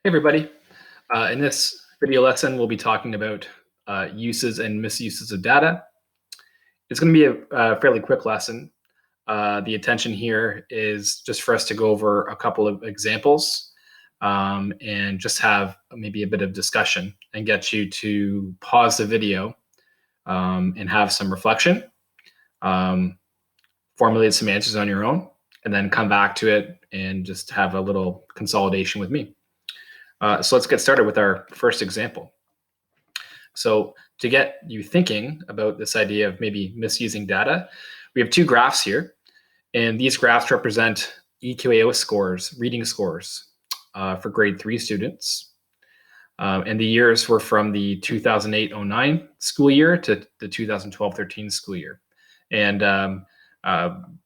Hey everybody. In this video lesson, we'll be talking about uses and misuses of data. It's going to be a fairly quick lesson. The intention here is just for us to go over a couple of examples and just have maybe a bit of discussion and get you to pause the video and have some reflection, formulate some answers on your own, and then come back to it and just have a little consolidation with me. So let's get started with our first example. So to get you thinking about this idea of maybe misusing data, we have two graphs here, and these graphs represent EQAO scores, reading scores for grade 3 students. And the years were from the 2008-09 school year to the 2012-13 school year. And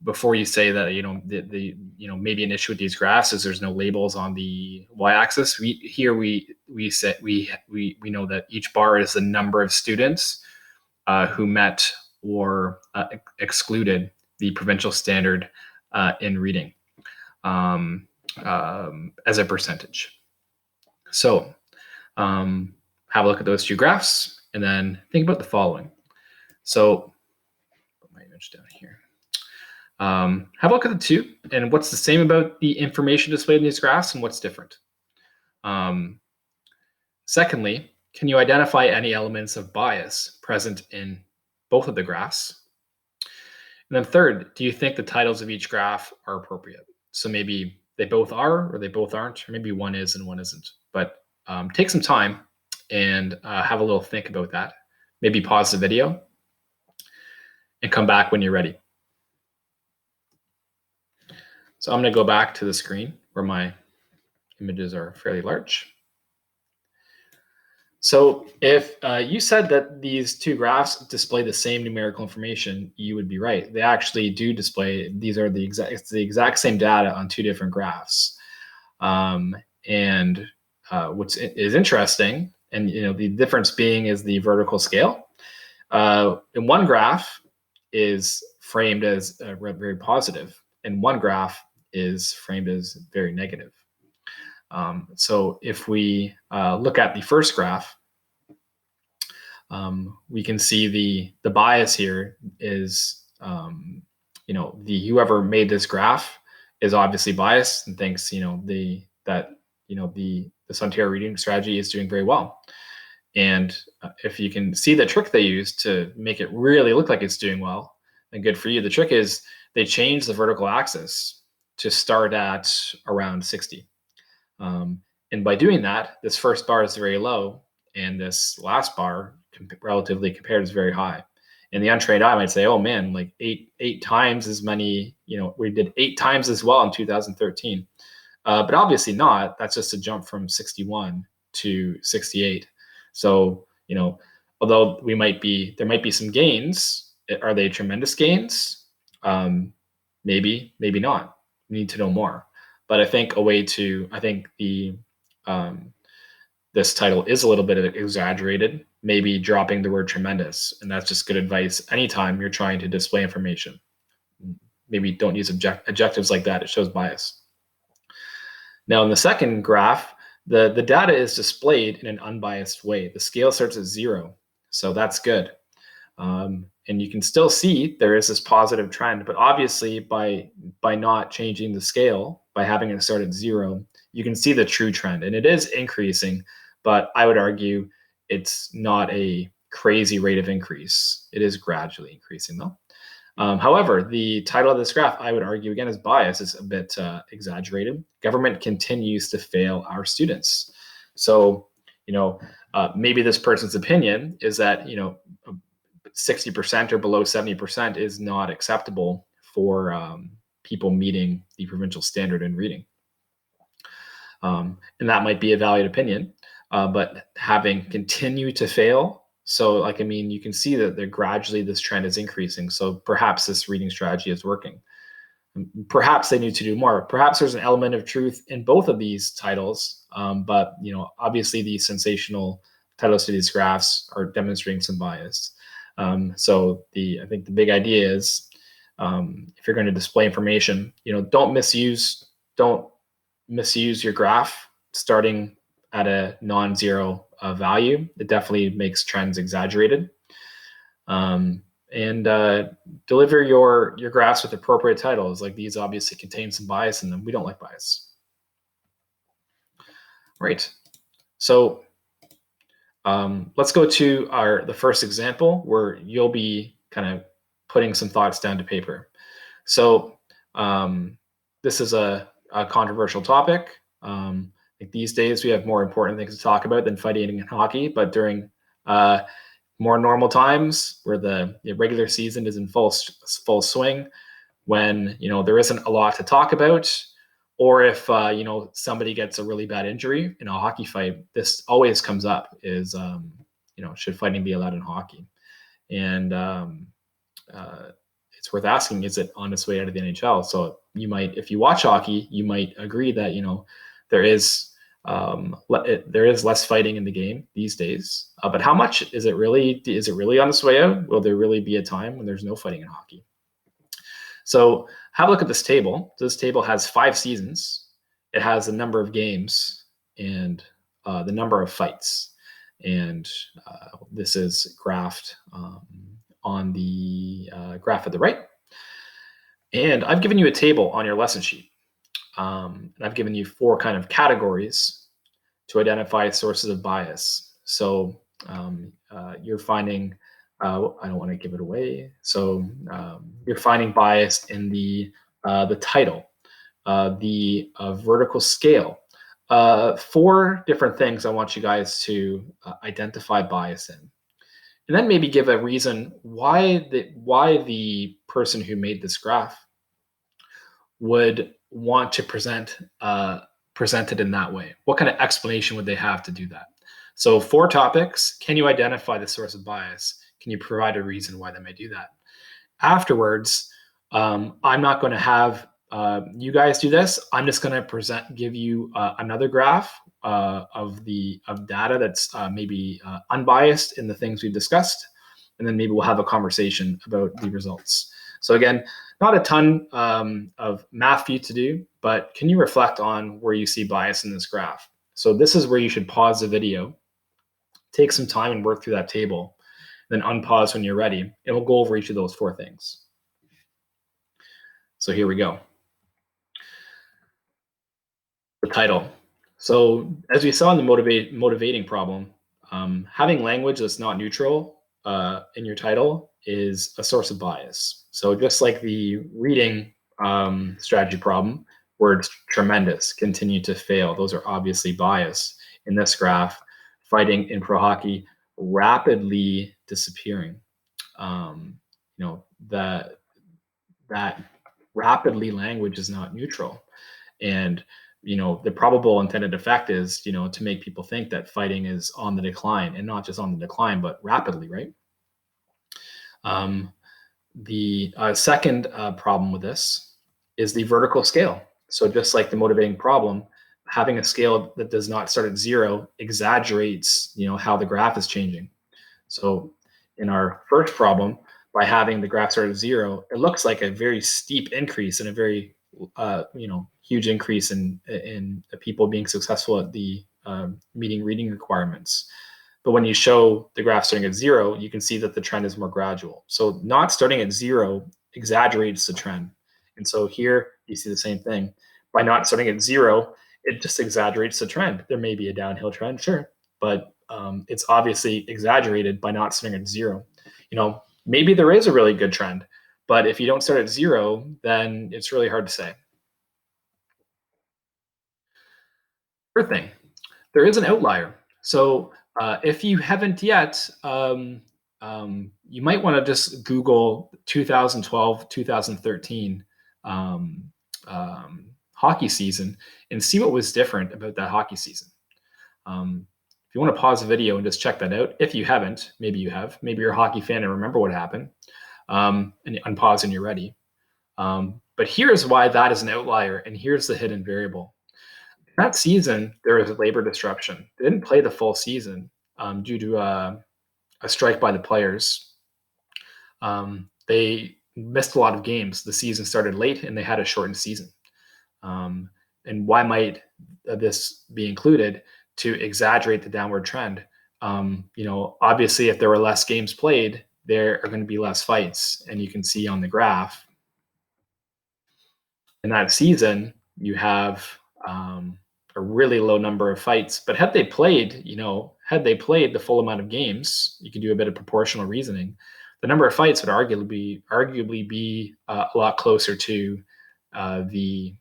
before you say that, maybe an issue with these graphs is there's no labels on the y-axis. We know that each bar is the number of students who met or excluded the provincial standard in reading as a percentage. So have a look at those two graphs and then think about the following. So put my image down here. Have a look at the two and what's the same about the information displayed in these graphs and what's different. Secondly, can you identify any elements of bias present in both of the graphs? And then third, do you think the titles of each graph are appropriate? So maybe they both are or they both aren't, or maybe one is and one isn't. But take some time and have a little think about that. Maybe pause the video and come back when you're ready. So I'm going to go back to the screen where my images are fairly large. So if you said that these two graphs display the same numerical information, you would be right. They actually do display, it's the exact same data on two different graphs. And what is interesting, and the difference being is the vertical scale. In one graph is framed as very positive, and one graph is framed as very negative. So if we look at the first graph, we can see the bias here is, whoever made this graph is obviously biased and thinks, this Ontario reading strategy is doing very well. And if you can see the trick they use to make it really look like it's doing well, then good for you. The trick is they change the vertical axis to start at around 60. And by doing that, this first bar is very low, and this last bar, relatively compared, is very high. And the untrained eye might say, oh man, like eight times as many, we did 8 times as well in 2013. But obviously not. That's just a jump from 61 to 68. So, although there might be some gains, are they tremendous gains? Maybe not. We need to know more. But I think this title is a little bit exaggerated, maybe dropping the word tremendous. And that's just good advice anytime you're trying to display information. Maybe don't use adjectives like that. It shows bias. Now in the second graph, the data is displayed in an unbiased way. The scale starts at 0, so that's good. And you can still see there is this positive trend, but obviously by not changing the scale, by having it start at 0, you can see the true trend, and it is increasing, but I would argue it's not a crazy rate of increase. It is gradually increasing though. However, the title of this graph, I would argue, again, is biased. It's a bit exaggerated. Government continues to fail our students. So, maybe this person's opinion is that, 60% or below 70% is not acceptable for people meeting the provincial standard in reading. And that might be a valid opinion, but having continued to fail, so you can see that gradually this trend is increasing. So perhaps this reading strategy is working. Perhaps they need to do more. Perhaps there's an element of truth in both of these titles, but obviously the sensational titles to these graphs are demonstrating some bias. So I think the big idea is, if you're going to display information, don't misuse your graph starting at a non-zero value. It definitely makes trends exaggerated. And deliver your graphs with appropriate titles. Like these obviously contain some bias in them. We don't like bias. Right. So let's go to the first example where you'll be kind of putting some thoughts down to paper. So this is a controversial topic. Like these days, we have more important things to talk about than fighting in hockey. But during more normal times, where the regular season is in full swing, when there isn't a lot to talk about, or if somebody gets a really bad injury in a hockey fight, this always comes up: is should fighting be allowed in hockey? And it's worth asking: is it on its way out of the NHL? So you might, if you watch hockey, you might agree that there is less fighting in the game these days. But how much is it really? Is it really on its way out? Will there really be a time when there's no fighting in hockey? So have a look at this table. This table has 5 seasons. It has the number of games and the number of fights. And this is graphed on the graph at the right. And I've given you a table on your lesson sheet. And I've given you 4 kind of categories to identify sources of bias. So you're finding, I don't want to give it away. So you're finding bias in the title, the vertical scale. 4 different things I want you guys to identify bias in. And then maybe give a reason why the person who made this graph would want to present it in that way. What kind of explanation would they have to do that? So 4 topics. Can you identify the source of bias? Can you provide a reason why they may do that? Afterwards, I'm not going to have you guys do this. I'm just going to give you another graph of data that's maybe unbiased in the things we've discussed, and then maybe we'll have a conversation about the results. So again, not a ton of math for you to do, but can you reflect on where you see bias in this graph? So this is where you should pause the video, take some time and work through that table, then unpause when you're ready, and we'll go over each of those 4 things. So here we go. The title. So as we saw in the motivating problem, having language that's not neutral in your title is a source of bias. So just like the reading strategy problem, words tremendous, continue to fail, those are obviously biased. In this graph, fighting in pro hockey, rapidly disappearing. That rapidly language is not neutral. And the probable intended effect is, to make people think that fighting is on the decline, and not just on the decline, but rapidly, right? The second problem with this is the vertical scale. So just like the motivating problem, having a scale that does not start at 0 exaggerates, how the graph is changing. So in our first problem, by having the graph start at 0, it looks like a very steep increase and a very huge increase in people being successful at the meeting reading requirements. But when you show the graph starting at 0, you can see that the trend is more gradual. So not starting at 0 exaggerates the trend. And so here you see the same thing. By not starting at 0, it just exaggerates the trend. There may be a downhill trend, sure, but it's obviously exaggerated by not starting at 0. Maybe there is a really good trend, but if you don't start at 0, then it's really hard to say. Third thing, there is an outlier. So if you haven't yet, you might want to just Google 2012, 2013 hockey season and see what was different about that hockey season. If you want to pause the video and just check that out, if you haven't, maybe you have, maybe you're a hockey fan and remember what happened, and unpause and you're ready. But here's why that is an outlier, and here's the hidden variable. That season, there was a labor disruption. They didn't play the full season due to a strike by the players. They missed a lot of games. The season started late, and they had a shortened season. And why might this be included? to exaggerate the downward trend. Obviously, if there were less games played, there are going to be less fights. And you can see on the graph, in that season, you have a really low number of fights. But had they played the full amount of games, you could do a bit of proportional reasoning. The number of fights would arguably be a lot closer to the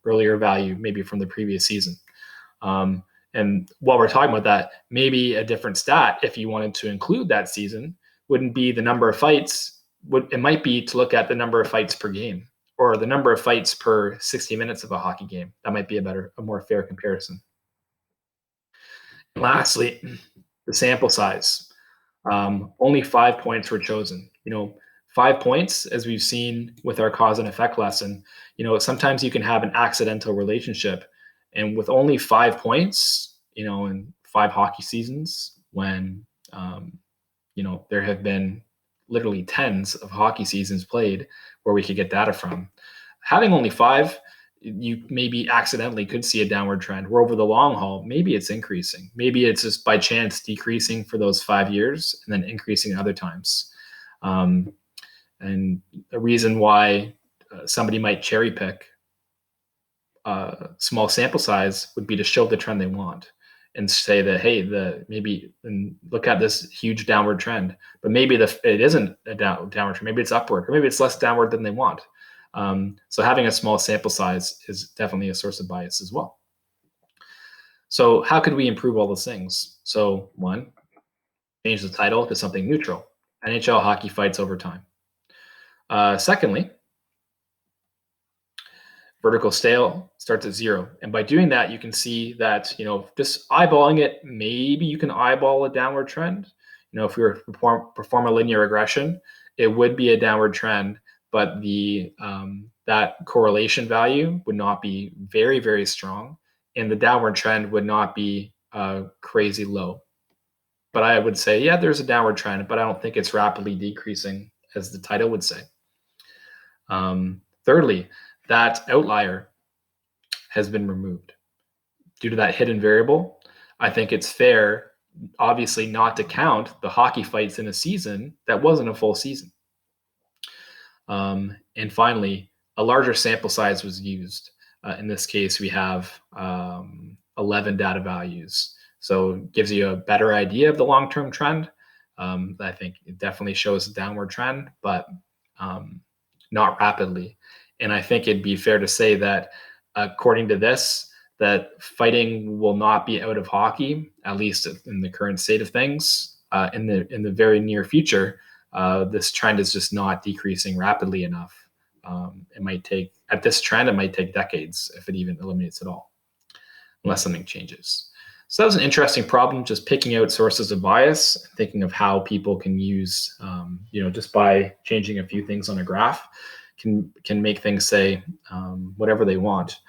earlier value, maybe from the previous season. And while we're talking about that, maybe a different stat, if you wanted to include that season, wouldn't be the number of fights. It might be to look at the number of fights per game, or the number of fights per 60 minutes of a hockey game. That might be a more fair comparison. And lastly, the sample size. Only 5 points were chosen. 5 points, as we've seen with our cause and effect lesson, sometimes you can have an accidental relationship. And with only 5 points, in 5 hockey seasons, when, there have been literally tens of hockey seasons played where we could get data from, having only 5, you maybe accidentally could see a downward trend, where over the long haul, maybe it's increasing. Maybe it's just by chance decreasing for those 5 years and then increasing other times. And a reason why somebody might cherry pick a small sample size would be to show the trend they want and say that, hey, and look at this huge downward trend, but maybe it isn't a downward trend. Maybe it's upward, or maybe it's less downward than they want. So having a small sample size is definitely a source of bias as well. So how could we improve all those things? So 1, change the title to something neutral. NHL hockey fights over time. Secondly, vertical scale starts at 0. And by doing that, you can see that, just eyeballing it, maybe you can eyeball a downward trend. If we were to perform a linear regression, it would be a downward trend, but that correlation value would not be very, very strong, and the downward trend would not be crazy low. But I would say, yeah, there's a downward trend, but I don't think it's rapidly decreasing, as the title would say. Thirdly, that outlier has been removed. Due to that hidden variable, I think it's fair, obviously, not to count the hockey fights in a season that wasn't a full season. And finally, a larger sample size was used. In this case, we have 11 data values. So it gives you a better idea of the long-term trend. I think it definitely shows a downward trend, but not rapidly. And I think it'd be fair to say that, according to this, that fighting will not be out of hockey, at least in the current state of things. In the very near future, this trend is just not decreasing rapidly enough. It might take decades, if it even eliminates at all, unless something changes. So that was an interesting problem, just picking out sources of bias, thinking of how people can use, just by changing a few things on a graph, can make things say whatever they want.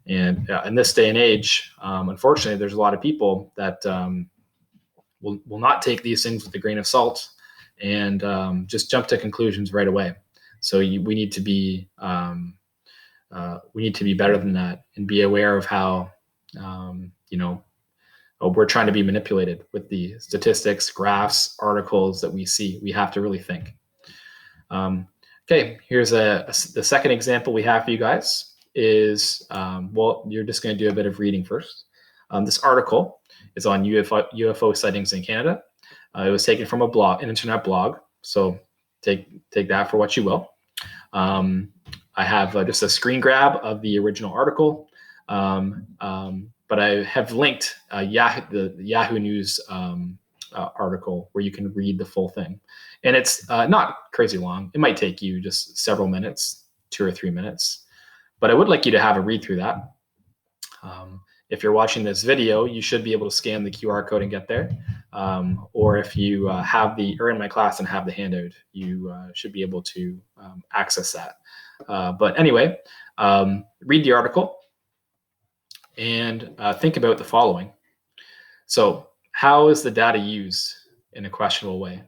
And in this day and age, unfortunately, there's a lot of people that will not take these things with a grain of salt and just jump to conclusions right away. So we need to be better than that, and be aware of how we're trying to be manipulated with the statistics, graphs, articles that we see. We have to really think. Okay, here's the second example we have for you guys is, you're just going to do a bit of reading first. This article is on UFO sightings in Canada. It was taken from an internet blog, so take that for what you will. I have just a screen grab of the original article, but I have linked the Yahoo News article where you can read the full thing. And it's not crazy long. It might take you just several minutes, 2 or 3 minutes, but I would like you to have a read through that. If you're watching this video, you should be able to scan the QR code and get there. Or if you are in my class and have the handout, you should be able to access that. But anyway, read the article and think about the following. So, how is the data used in a questionable way?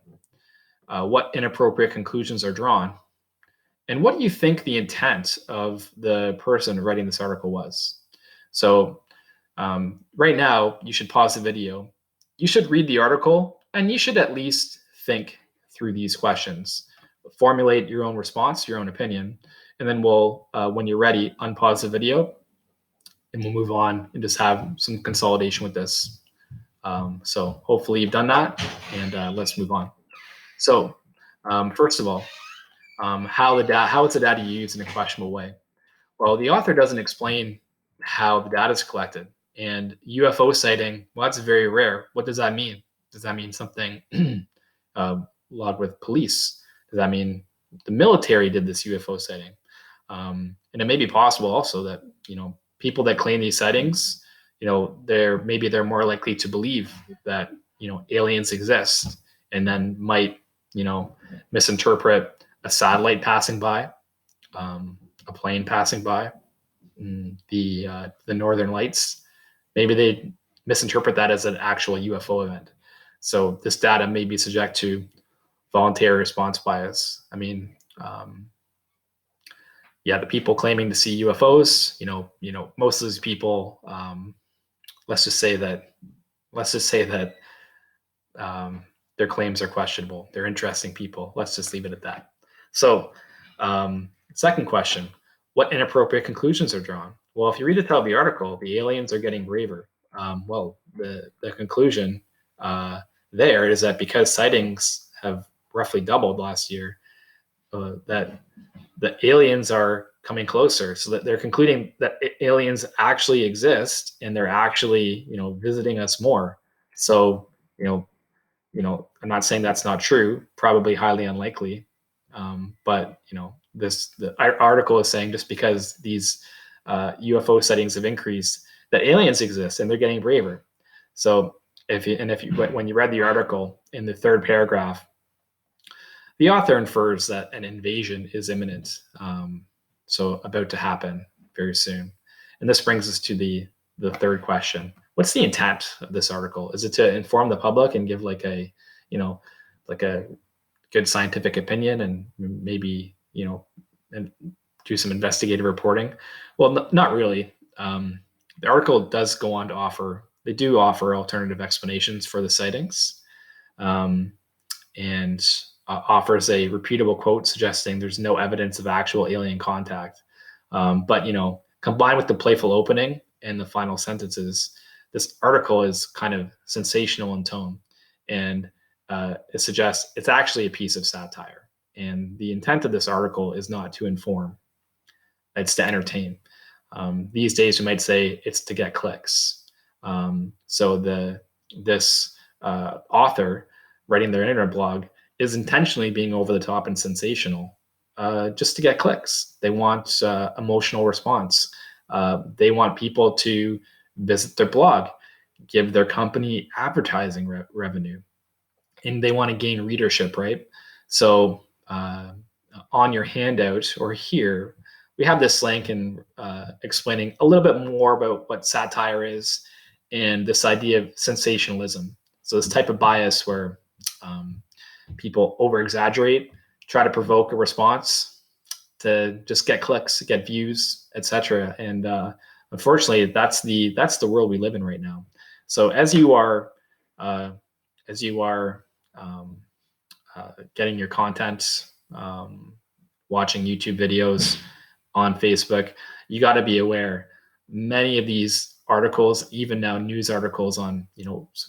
What inappropriate conclusions are drawn? And what do you think the intent of the person writing this article was? So Right now, you should pause the video. You should read the article, and you should at least think through these questions. Formulate your own response, your own opinion, and then we'll, when you're ready, unpause the video, and we'll move on and just have some consolidation with this. So hopefully you've done that, and let's move on. So first of all, how is the data used in a questionable way? Well, the author doesn't explain how the data is collected. And UFO sighting, well, that's very rare. What does that mean? Does that mean something logged with police? Does that mean the military did this UFO sighting? And it may be possible also that, people that claim these sightings, they're more likely to believe that, aliens exist, and then might, misinterpret a satellite passing by, a plane passing by, the Northern Lights. Maybe they misinterpret that as an actual UFO event. So this data may be subject to voluntary response bias. I mean, the people claiming to see UFOs, most of these people, let's just say that their claims are questionable. They're interesting people. Let's just leave it at that. So, second question, what inappropriate conclusions are drawn? Well, if you read the title of the article, the aliens are getting braver. The conclusion there is that because sightings have roughly doubled last year, that the aliens are coming closer, so that they're concluding that aliens actually exist and they're actually, visiting us more. So, I'm not saying that's not true, probably highly unlikely. But the article is saying just because these UFO sightings have increased, that aliens exist and they're getting braver. So when you read the article in the third paragraph, the author infers that an invasion is imminent, so about to happen very soon. And this brings us to the third question. What's the intent of this article? Is it to inform the public and give like a good scientific opinion and maybe, and do some investigative reporting? Well, not really. The article does go on to offer alternative explanations for the sightings, and offers a repeatable quote suggesting there's no evidence of actual alien contact. But, combined with the playful opening and the final sentences, this article is kind of sensational in tone, and it suggests it's actually a piece of satire. And the intent of this article is not to inform, it's to entertain. These days, we might say it's to get clicks. So this author writing their internet blog is intentionally being over the top and sensational, just to get clicks. They want emotional response. They want people to visit their blog, give their company advertising revenue, and they want to gain readership, right? So on your handout or here, we have this link and explaining a little bit more about what satire is and this idea of sensationalism. So this type of bias where people over-exaggerate, try to provoke a response to just get clicks, get views, etc. And unfortunately, that's the world we live in right now. So as you are getting your content, watching YouTube videos on Facebook, you got to be aware. Many of these articles, even now news articles on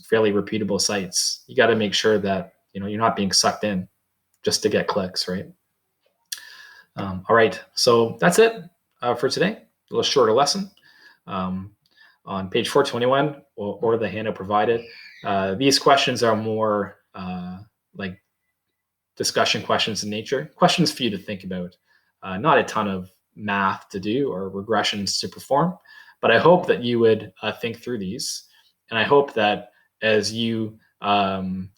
fairly reputable sites, you got to make sure that you're not being sucked in just to get clicks, right? All right, so that's it for today. A little shorter lesson. On page 421 or the handout provided, these questions are more like discussion questions in nature, questions for you to think about. Not a ton of math to do or regressions to perform, but I hope that you would think through these. And I hope that as you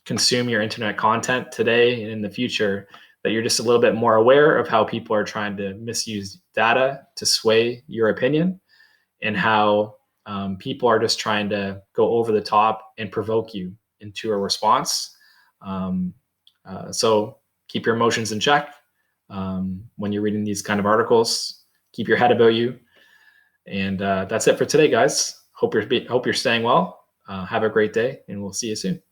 consume your internet content today and in the future, that you're just a little bit more aware of how people are trying to misuse data to sway your opinion, and how people are just trying to go over the top and provoke you into a response. So keep your emotions in check when you're reading these kind of articles. Keep your head about you. And that's it for today, guys. Hope you're staying well. Have a great day, and we'll see you soon.